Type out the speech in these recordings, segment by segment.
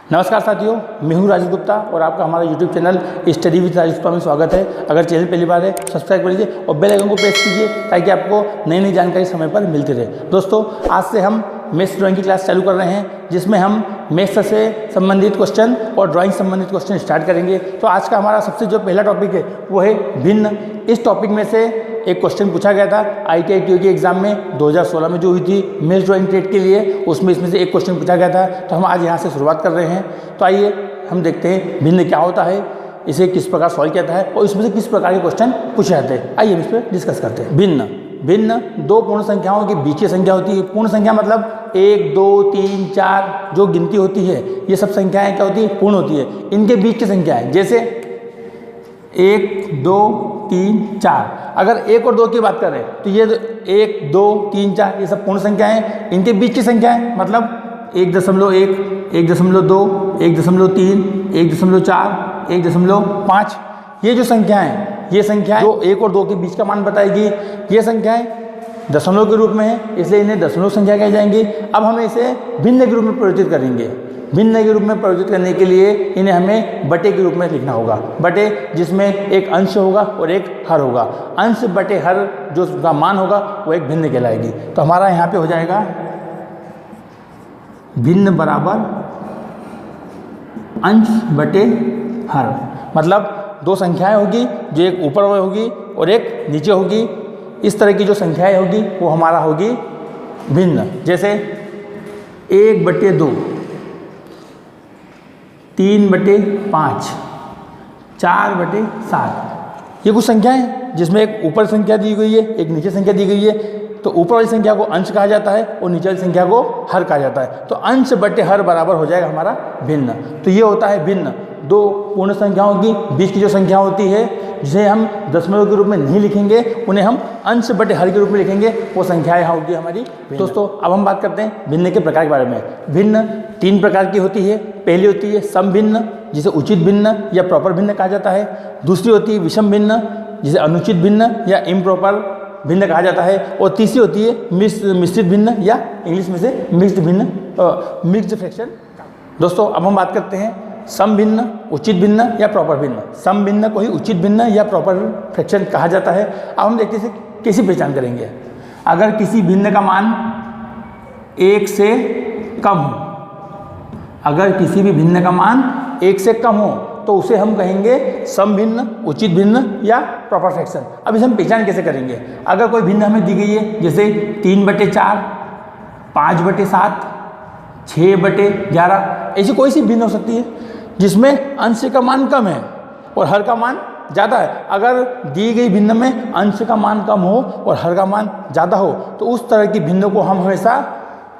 नमस्कार साथियों, मैं हूं राजेश गुप्ता और आपका हमारा YouTube channel study with Rajesh Gupta में स्वागत है। अगर चैनल पहली बार है सब्सक्राइब कर लीजिए और बेल आइकन को प्रेस कीजिए ताकि आपको नई नई जानकारी समय पर मिलती रहे। दोस्तों, आज से हम मैथ्स ड्राइंग की क्लास चालू कर रहे हैं जिसमें हम मैथ्स से संबंधित क्वेश्चन और ड्राइंग संबंधित क्वेश्चन स्टार्ट करेंगे। तो आज का हमारा सबसे जो पहला टॉपिक है वो है भिन्न। इस टॉपिक में से एक क्वेश्चन पूछा गया था ITI TOT के एग्जाम में 2016 में जो हुई थी मैथ्स ड्राइंग ट्रेड के लिए, उसमें इसमें से एक क्वेश्चन पूछा गया था। तो हम आज यहाँ से शुरुआत कर रहे हैं। तो आइए हम देखते हैं भिन्न क्या होता है, इसे किस प्रकार सॉल्व किया जाता है और इसमें से किस प्रकार के क्वेश्चन पूछे जाते हैं। आइए हम इस पर डिस्कस करते हैं। भिन्न दो पूर्ण संख्याओं की बीच की संख्या होती है। पूर्ण संख्या मतलब 1, 2, 3, 4 जो गिनती होती है, ये सब संख्याएं क्या होती है? पूर्ण होती है। इनके बीच की संख्या है, जैसे 1, 2, 3, 4। अगर 1 और 2 की बात करें तो ये 1, 2, 3, 4 ये सब पूर्ण संख्याएं। इनके बीच की संख्याएं मतलब 1.1, 1.2, 1.3, 1.4, 1.5 ये जो संख्याएं, ये संख्याएं जो 1 और 2 के बीच का मान बताएगी। ये संख्याएं दशमलव के रूप में है, इसलिए इन्हें दशमलव संख्या कही जाएंगी। अब हमें इसे भिन्न के रूप में परिवर्तित करेंगे। भिन्न के रूप में परिवर्तित करने के लिए इन्हें हमें बटे के रूप में लिखना होगा। बटे जिसमें एक अंश होगा और एक हर होगा। अंश बटे हर जो उसका मान होगा वो एक भिन्न कहलाएगी। तो हमारा यहाँ पे हो जाएगा भिन्न बराबर अंश बटे हर। मतलब दो संख्याएं होगी, जो एक ऊपर होगी और एक नीचे होगी। इस तरह की जो संख्याएं होगी वो हमारा होगी भिन्न। जैसे 1/2, 3/5, 4/7 ये कुछ संख्याएं जिसमें एक ऊपर संख्या दी गई है, एक नीचे संख्या दी गई है। तो ऊपर वाली संख्या को अंश कहा जाता है और नीचे वाली संख्या को हर कहा जाता है। तो अंश बटे हर बराबर हो जाएगा हमारा भिन्न। तो ये होता है भिन्न। दो पूर्ण संख्याओं की बीच की जो संख्या होती है, जिसे हम दशमलव के रूप में नहीं लिखेंगे, उन्हें हम अंश बटे हर के रूप में लिखेंगे, वो संख्या यहाँ होगी हमारी। दोस्तों, अब हम बात करते हैं भिन्न के प्रकार के बारे में। भिन्न 3 प्रकार की होती है। पहली होती है सम भिन्न, जिसे उचित भिन्न या प्रॉपर भिन्न कहा जाता है। दूसरी होती है विषम भिन्न, जिसे अनुचित भिन्न या इम्प्रॉपर भिन्न कहा जाता है। और तीसरी होती है मिश्रित भिन्न या इंग्लिश में से मिक्स्ड भिन्न, मिक्स्ड फ्रैक्शन। दोस्तों, अब हम बात करते हैं सम भिन्न, उचित भिन्न या प्रॉपर भिन्न। सम भिन्न को ही उचित भिन्न या प्रॉपर फ्रैक्शन कहा जाता है। अब हम देखते हैं कैसी पहचान करेंगे। अगर किसी भिन्न का मान 1 से कम हो, अगर किसी भी भिन्न का मान 1 से कम हो तो उसे हम कहेंगे सम भिन्न, उचित भिन्न या प्रॉपर फ्रैक्शन। अब इसे हम पहचान कैसे करेंगे? अगर कोई भिन्न हमें दी गई है, जैसे 3/4, 5/7, 6/11, ऐसी कोई सी भिन्न हो सकती है जिसमें अंश का मान कम है और हर का मान ज़्यादा है। अगर दी गई भिन्न में अंश का मान कम हो और हर का मान ज़्यादा हो तो उस तरह की भिन्न को हम हमेशा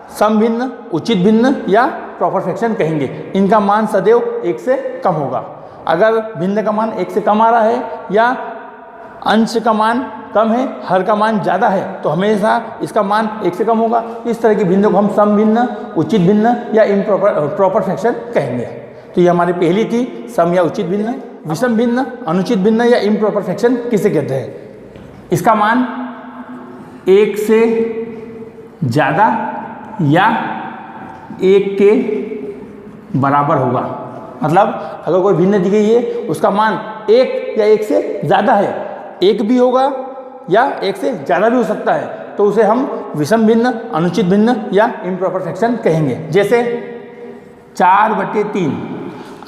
सम भिन्न, उचित भिन्न या प्रॉपर फ्रैक्शन कहेंगे। इनका मान सदैव 1 से कम होगा। अगर भिन्न का मान 1 से कम आ रहा है या अंश का मान कम है, हर का मान ज़्यादा है, तो हमेशा इसका मान 1 से कम होगा। इस तरह की भिन्न को हम सम भिन्न, उचित भिन्न या प्रॉपर फ्रैक्शन कहेंगे। तो ये हमारी पहली थी सम या उचित भिन्न। विषम भिन्न, अनुचित भिन्न या इम्प्रॉपर फ्रैक्शन किसे कहते हैं? इसका मान 1 से ज़्यादा या 1 के बराबर होगा। मतलब अगर कोई भिन्न दी गई है, उसका मान 1 या 1 से ज़्यादा है, 1 भी होगा या 1 से ज़्यादा भी हो सकता है, तो उसे हम विषम भिन्न, अनुचित भिन्न या इम्प्रॉपर फ्रैक्शन कहेंगे। जैसे 4/3,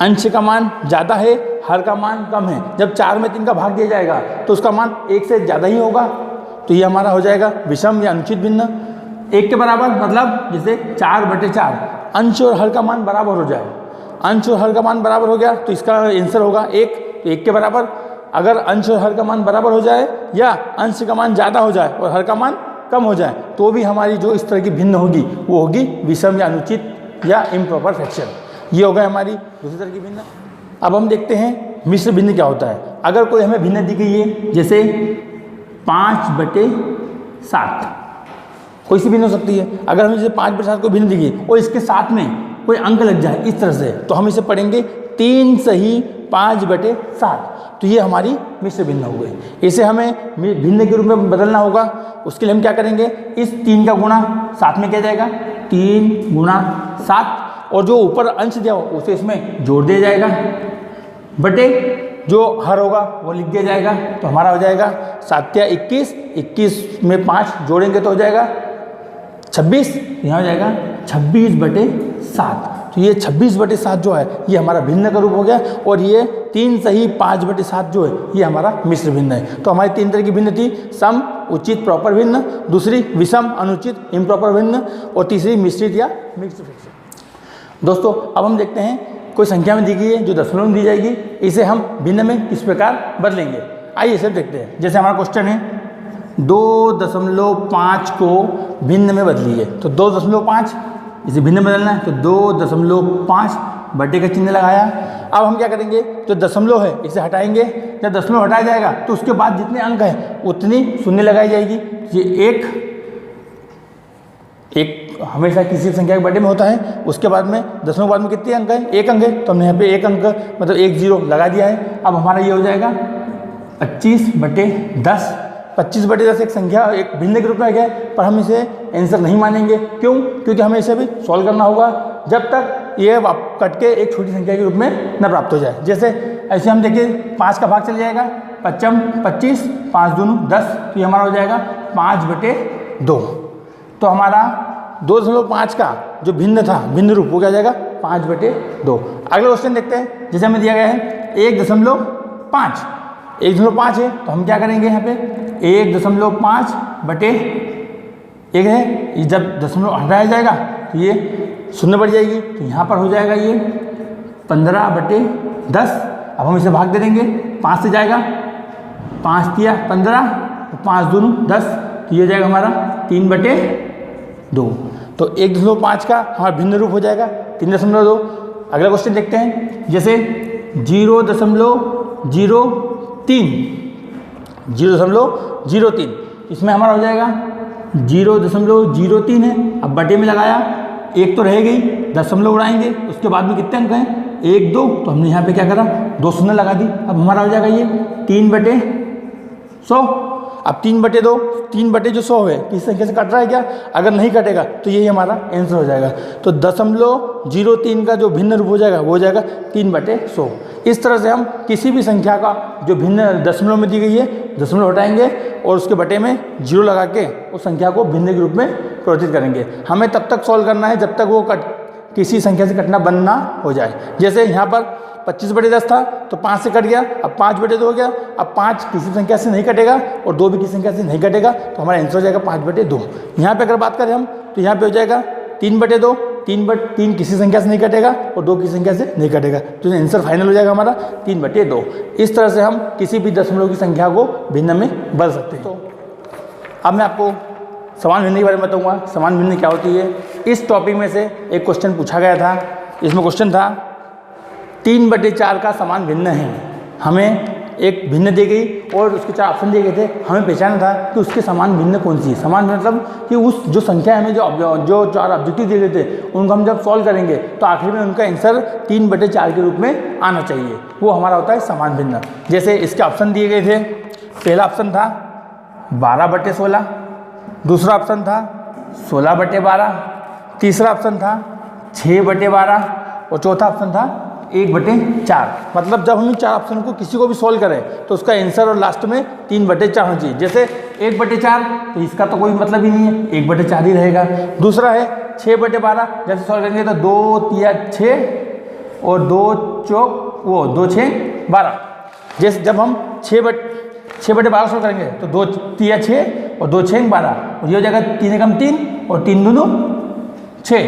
अंश का मान ज़्यादा है, हर का मान कम है। जब 4 में 3 का भाग दिया जाएगा तो उसका मान 1 से ज़्यादा ही होगा। तो ये हमारा हो जाएगा विषम या अनुचित भिन्न। 1 के बराबर मतलब जैसे 4/4, अंश और हर का मान बराबर हो जाए। अंश और हर का मान बराबर हो गया तो इसका आंसर होगा 1। तो 1 के बराबर अगर अंश और हर का मान बराबर हो जाए या अंश का मान ज़्यादा हो जाए और हर का मान कम हो जाए तो भी हमारी जो इस तरह की भिन्न होगी वो होगी विषम या अनुचित या इम्प्रॉपर फ्रैक्शन। ये हो गई हमारी दूसरी तरह की भिन्न। अब हम देखते हैं मिश्र भिन्न क्या होता है। अगर कोई हमें भिन्न दी गई है, जैसे 5/7, कोई सी भिन्न हो सकती है। अगर हमें जैसे 5/7 को भिन्न दी गई और इसके साथ में कोई अंक लग जाए इस तरह से, तो हम इसे पढ़ेंगे 3 सही 5/7। तो ये हमारी मिश्र भिन्न हो गई। इसे हमें भिन्न के रूप में बदलना होगा। उसके लिए हम क्या करेंगे, इस 3 का गुणा साथ में किया जाएगा, 3 × 7। और जो ऊपर अंश दिया हो उसे इसमें जोड़ दिया जाएगा, बटे जो हर होगा वो लिख दिया जाएगा। तो हमारा हो जाएगा 7 या 21, 21 में 5 जोड़ेंगे तो हो जाएगा 26, यहाँ हो जाएगा 26/7। तो ये 26/7 जो है ये हमारा भिन्न का रूप हो गया, और ये 3 सही 5/7 जो है ये हमारा मिश्र भिन्न है। तो हमारी 3 तरह की भिन्न थी, सम, उचित, प्रॉपर भिन्न, दूसरी विषम, अनुचित, इम्प्रॉपर भिन्न, और तीसरी मिश्रित या मिक्स्ड फ्रैक्शन। दोस्तों अब हम देखते हैं कोई संख्या में दी गई है जो दशमलव में दी जाएगी, इसे हम भिन्न में किस प्रकार बदलेंगे। आइए इसे देखते हैं। जैसे हमारा क्वेश्चन है 2.5 को भिन्न में बदलिए, तो 2.5 इसे भिन्न में बदलना है, तो 2.5 बटे का चिन्ह लगाया। अब हम क्या करेंगे, जो दशमलव है इसे हटाएंगे। जब दशमलव हटाया जाएगा तो उसके बाद जितने अंक हैं उतनी शून्य लगाई जाएगी। ये एक हमेशा किसी संख्या के बटे में होता है, उसके बाद में दशमलव बाद में कितने अंक हैं, 1 अंक है, तो हमने यहाँ पे 1 अंक मतलब 1 0 लगा दिया है। अब हमारा ये हो जाएगा 25/10। 25/10 एक संख्या, एक भिन्न के रूप में आ गया है, पर हम इसे आंसर नहीं मानेंगे। क्यों? क्योंकि हमें इसे भी सॉल्व करना होगा जब तक ये कट के एक छोटी संख्या के रूप में न प्राप्त हो जाए। जैसे ऐसे हम देखिए 5 का भाग चल जाएगा, 5 25, 5 दूनी 10, तो ये हमारा हो जाएगा 5/2। तो हमारा 2.5 का जो भिन्न था, भिन्न रूप, वो क्या हो जाएगा 5/2। अगला क्वेश्चन देखते हैं। जैसे हमें दिया गया है 1.5, 1.5 है, तो हम क्या करेंगे यहाँ पे 1.5 बटे 1 है, जब दशमलव हटाया जाएगा तो ये शून्य बढ़ जाएगी, तो यहाँ पर हो जाएगा ये 15/10। अब हम इसे भाग दे देंगे, 5 से जाएगा, 5 तिया 15, 5 दूनी 10, तो ये हो जाएगा हमारा 3/2। तो 1.5 का हमारा भिन्न रूप हो जाएगा 3.2। अगला क्वेश्चन देखते हैं। जैसे 0.03, इसमें हमारा हो जाएगा 0.03 है। अब बटे में लगाया, 1 तो रह गई, दशमलव उड़ाएंगे, उसके बाद में कितने अंक हैं 1 2, तो हमने यहाँ पे क्या करा 2 शून्य लगा दी। अब हमारा हो जाएगा ये 3/100। अब 3/2, 3/100 है, किस संख्या से कट रहा है क्या? अगर नहीं कटेगा तो यही हमारा आंसर हो जाएगा। तो 0.03 का जो भिन्न रूप हो जाएगा वो हो जाएगा 3/100। इस तरह से हम किसी भी संख्या का जो भिन्न दशमलव में दी गई है, दशमलव हटाएंगे और उसके बटे में 0 लगा के उस संख्या को भिन्न के रूप में परिवर्तित करेंगे। हमें तब तक सॉल्व करना है जब तक वो किसी संख्या से कटना बंद ना हो जाए। जैसे यहाँ पर 25/10 था, तो 5 से कट गया, अब 5/2 हो गया। अब 5 किसी संख्या से नहीं कटेगा और 2 भी किसी संख्या से नहीं कटेगा, तो हमारा आंसर हो जाएगा 5/2। यहाँ पे अगर बात करें हम, तो यहाँ पे हो जाएगा 3/2, 3 किसी संख्या से नहीं कटेगा और 2 किसी संख्या से नहीं कटेगा, तो आंसर फाइनल हो जाएगा हमारा 3/2। इस तरह से हम किसी भी दशमलव की संख्या को भिन्न में बदल सकते हैं। तो अब मैं आपको समान भिन्न के बारे में बताऊँगा। समान भिन्न क्या होती है। इस टॉपिक में से एक क्वेश्चन पूछा गया था। इसमें क्वेश्चन था 3/4 का समान भिन्न है। हमें एक भिन्न दी गई और उसके 4 ऑप्शन दिए गए थे, हमें पहचाना था कि उसके समान भिन्न कौन सी है। समान मतलब कि उस जो संख्या हमें जो 4 ऑब्जेक्टिव दिए गए थे उनको हम जब सॉल्व करेंगे तो आखिर में उनका आंसर 3/4 के रूप में आना चाहिए, वो हमारा होता है समान भिन्न। जैसे इसके ऑप्शन दिए गए थे। पहला ऑप्शन था 12/16, दूसरा ऑप्शन था 16/12, तीसरा ऑप्शन था 6/12 और चौथा ऑप्शन था 1/4। मतलब जब हम इन 4 ऑप्शन को किसी को भी सॉल्व करें तो उसका आंसर और लास्ट में 3/4 होना चाहिए। जैसे 1/4 तो इसका तो कोई मतलब ही नहीं है, 1/4 ही रहेगा। दूसरा है 6/12, जैसे सॉल्व करेंगे तो 2 तिया 6 और 2 चौक 2 6 12। जैसे जब हम 6/12 सॉल्व करेंगे तो 2 तिया 6 और 2 6 12, और ये हो जाएगा 3 एकम 3 और 3 दूनी 6,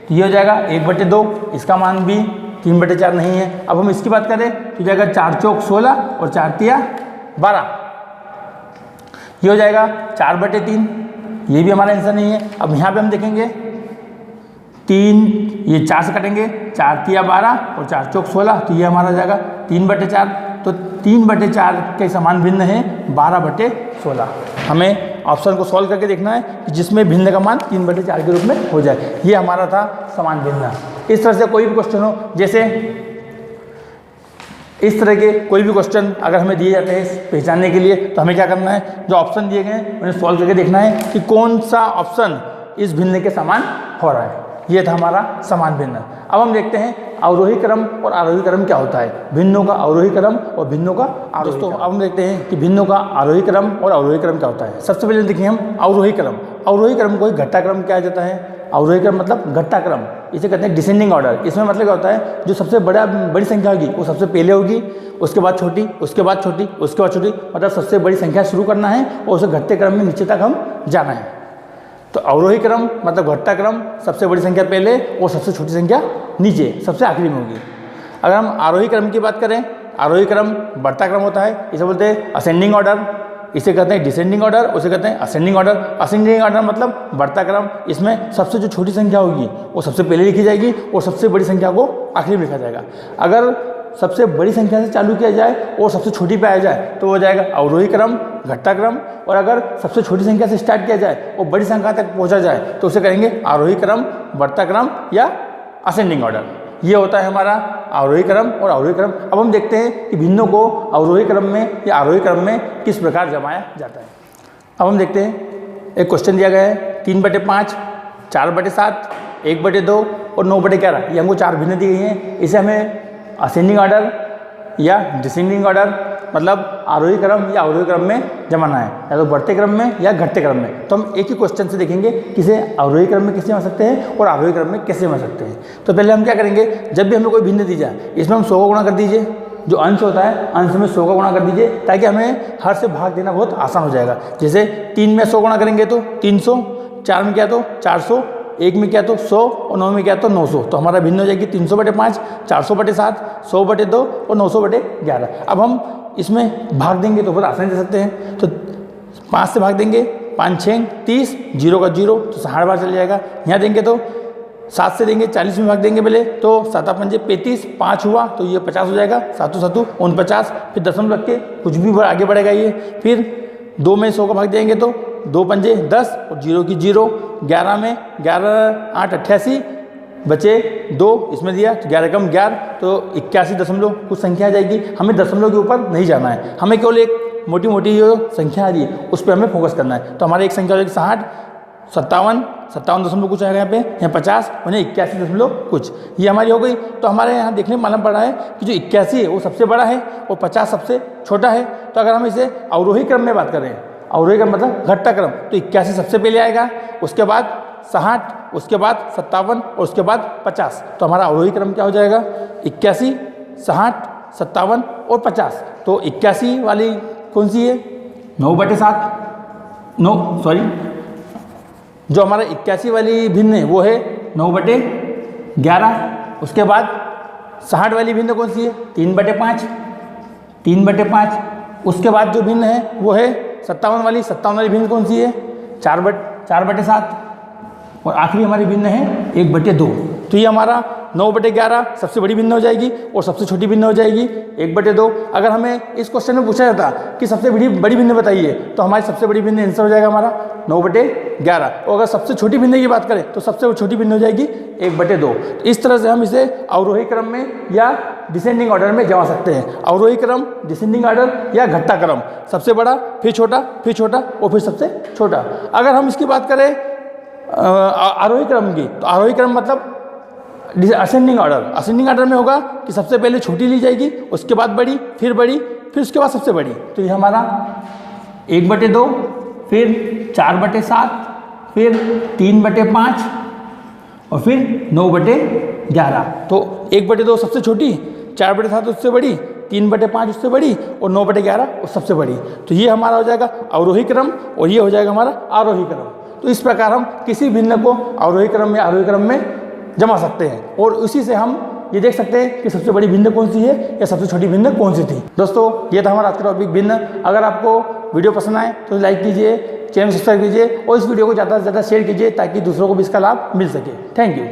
तो ये हो जाएगा 1/2। इसका मान भी 3/4 नहीं है। अब हम इसकी बात करें तो जाएगा 4 चौक 16 और 4 तिया 12, ये हो जाएगा 4/3। ये भी हमारा आंसर नहीं है। अब यहाँ पे हम देखेंगे 3, ये 4 से कटेंगे, 4 तिया 12 और 4 चौक 16, तो ये हमारा हो जाएगा 3/4। तो 3/4 के समान भिन्न है 12/16। हमें ऑप्शन को सॉल्व करके देखना है कि जिसमें भिन्न का मान 3/4 के रूप में हो जाए। ये हमारा था समान भिन्न। इस तरह से कोई भी क्वेश्चन हो, जैसे इस तरह के कोई भी क्वेश्चन अगर हमें दिए जाते हैं पहचानने के लिए, तो हमें क्या करना है, जो ऑप्शन दिए गए हैं उन्हें सॉल्व करके देखना है कि कौन सा ऑप्शन इस भिन्न के समान हो रहा है। ये था हमारा समान भिन्न। अब हम देखते हैं अवरोही क्रम और आरोही क्रम क्या होता है, भिन्नों का अवरोही क्रम और भिन्नों का आरोही क्रम। अब हम देखते हैं कि भिन्नों का आरोही क्रम और अवरोही क्रम क्या होता है। सबसे पहले देखिए हम अवरोही क्रम। अवरोही क्रम को घट्टा क्रम कहा जाता है। अवरोही क्रम मतलब घट्टा क्रम, इसे कहते हैं डिसेंडिंग ऑर्डर। इसमें मतलब क्या होता है, जो सबसे बड़ी संख्या होगी वो सबसे पहले होगी, उसके बाद छोटी, उसके बाद छोटी, उसके बाद छोटी, मतलब सबसे बड़ी संख्या शुरू करना है और उसे घटते क्रम में नीचे तक हम जाना है। तो अवरोही क्रम मतलब घटता क्रम, सबसे बड़ी संख्या पहले और सबसे छोटी संख्या नीचे, सबसे आखिरी में होगी। अगर हम आरोही क्रम की बात करें, आरोही क्रम बढ़ता क्रम होता है, इसे बोलते हैं असेंडिंग ऑर्डर, इसे कहते हैं डिसेंडिंग ऑर्डर, उसे कहते हैं असेंडिंग ऑर्डर। असेंडिंग ऑर्डर मतलब बढ़ता क्रम, इसमें सबसे जो छोटी संख्या होगी वो सबसे पहले लिखी जाएगी और सबसे बड़ी संख्या को आखिरी में लिखा जाएगा। अगर सबसे बड़ी संख्या से चालू किया जाए और सबसे छोटी पे आ जाए तो हो जाएगा अवरोही क्रम, घटता क्रम। और अगर सबसे छोटी संख्या से स्टार्ट किया जाए और बड़ी संख्या तक पहुंचा जाए तो उसे करेंगे आरोही क्रम, बढ़ता क्रम या असेंडिंग ऑर्डर। ये होता है हमारा आरोही क्रम और अवरोही क्रम। अब हम देखते हैं कि भिन्नों को अवरोही क्रम में या आरोही क्रम में किस प्रकार जमाया जाता है। अब हम देखते हैं, एक क्वेश्चन दिया गया है 3/5, 4/7, 1/2 और 9/11। ये हमको 4 भिन्न दी गई हैं। इसे हमें असेंडिंग ऑर्डर या डिसेंडिंग ऑर्डर मतलब आरोही क्रम या अवरोही क्रम में जमाना है, या तो बढ़ते क्रम में या घटते क्रम में। तो हम एक ही क्वेश्चन से देखेंगे कि इसे अवरोही क्रम में कैसे जमा सकते हैं और आरोही क्रम में कैसे जमा सकते हैं। तो पहले हम क्या करेंगे, जब भी हमें कोई भिन्न दी जाए इसमें हम 100 का गुणा कर दीजिए। जो अंश होता है अंश में 100 का गुणा कर दीजिए, ताकि हमें हर से भाग देना बहुत आसान हो जाएगा। जैसे 3 में 100 गुणा करेंगे तो 300, 4 में क्या तो 400, 1 में क्या तो 100 और 9 में क्या तो 900। तो हमारा भिन्न हो जाएगी 300/5, 400/7, 100/2 और 900/11। अब हम इसमें भाग देंगे तो बहुत आसानी दे सकते हैं। तो 5 से भाग देंगे, 5 6 30, 0 का 0 तो 60 बार चल जाएगा। यहाँ देंगे तो 7 से देंगे, 40 में भाग देंगे पहले तो 7 5 35, 5 हुआ तो ये 50 हो जाएगा, 7 7 49। फिर दशमलव रख के कुछ भी आगे बढ़ेगा ये। फिर 2 में 100 का भाग देंगे तो 2 पंजे 10 और 0 की 0। 11 में 11 8 88 बचे 2, इसमें दिया तो 11 कम 11 तो 81 दशमलव कुछ संख्या आ जाएगी। हमें दशमलव के ऊपर नहीं जाना है, हमें केवल एक मोटी मोटी जो संख्या आ रही है उस पर हमें फोकस करना है। तो हमारे एक संख्या हो जाएगी 60, 57 दशमलव कुछ आएगा यहाँ पे, यहाँ 50 और 81 दशमलव कुछ, ये हमारी हो गई। तो हमारे यहाँ देखने में मालूम पड़ रहा है कि जो 81 है वो सबसे बड़ा है और 50 सबसे छोटा है। तो अगर हम इसे अवरोही क्रम में बात करें, अवरोही क्रम मतलब घटता क्रम, तो 81 सबसे पहले आएगा, उसके बाद 60, उसके बाद 57 और उसके बाद 50। तो हमारा अवरोही क्रम क्या हो जाएगा 81, 60, 57 और 50। तो 81 वाली कौन सी है 9/7, जो हमारा 81 वाली भिन्न है वो है 9/11। उसके बाद 60 वाली भिन्न कौन सी है 3/5। उसके बाद जो भिन्न है वो है 57 वाली भिन्न कौन सी है 4/7। और आखिरी हमारी भिन्न है 1/2। तो ये हमारा 9/11 सबसे बड़ी भिन्न हो जाएगी और सबसे छोटी भिन्न हो जाएगी 1/2। अगर हमें इस क्वेश्चन में पूछा जाता कि सबसे बड़ी भिन्न बताइए तो हमारी सबसे बड़ी भिन्न आंसर हो जाएगा हमारा 9/11। और अगर सबसे छोटी भिन्न की बात करें तो सबसे छोटी भिन्न हो जाएगी 1/2। तो इस तरह से हम इसे अवरोही क्रम में या डिसेंडिंग ऑर्डर में जमा सकते हैं। अवरोही क्रम, डिसेंडिंग ऑर्डर या घटता क्रम, सबसे बड़ा फिर छोटा फिर छोटा और फिर सबसे छोटा। अगर हम इसकी बात करें आरोही क्रम की, तो आरोही क्रम मतलब असेंडिंग ऑर्डर में होगा कि सबसे पहले छोटी ली जाएगी, उसके बाद बड़ी, फिर उसके बाद सबसे बड़ी। तो ये हमारा 1/2, फिर 4/7, फिर 3/5 और फिर 9/11। तो 1/2 सबसे छोटी, 4/7 उससे बड़ी, 3/5 उससे बड़ी और 9/11 सबसे बड़ी। तो ये हमारा हो जाएगा अवरोही क्रम और ये हो जाएगा हमारा आरोही क्रम। तो इस प्रकार हम किसी भिन्न को अवरोही क्रम या आरोही क्रम में जमा सकते हैं और उसी से हम ये देख सकते हैं कि सबसे बड़ी भिन्न कौन सी है या सबसे छोटी भिन्न कौन सी थी। दोस्तों ये था हमारा आज का टॉपिक भिन्न। अगर आपको वीडियो पसंद आए तो लाइक कीजिए, चैनल सब्सक्राइब कीजिए और इस वीडियो को ज़्यादा से ज़्यादा शेयर कीजिए ताकि दूसरों को भी इसका लाभ मिल सके। Thank you.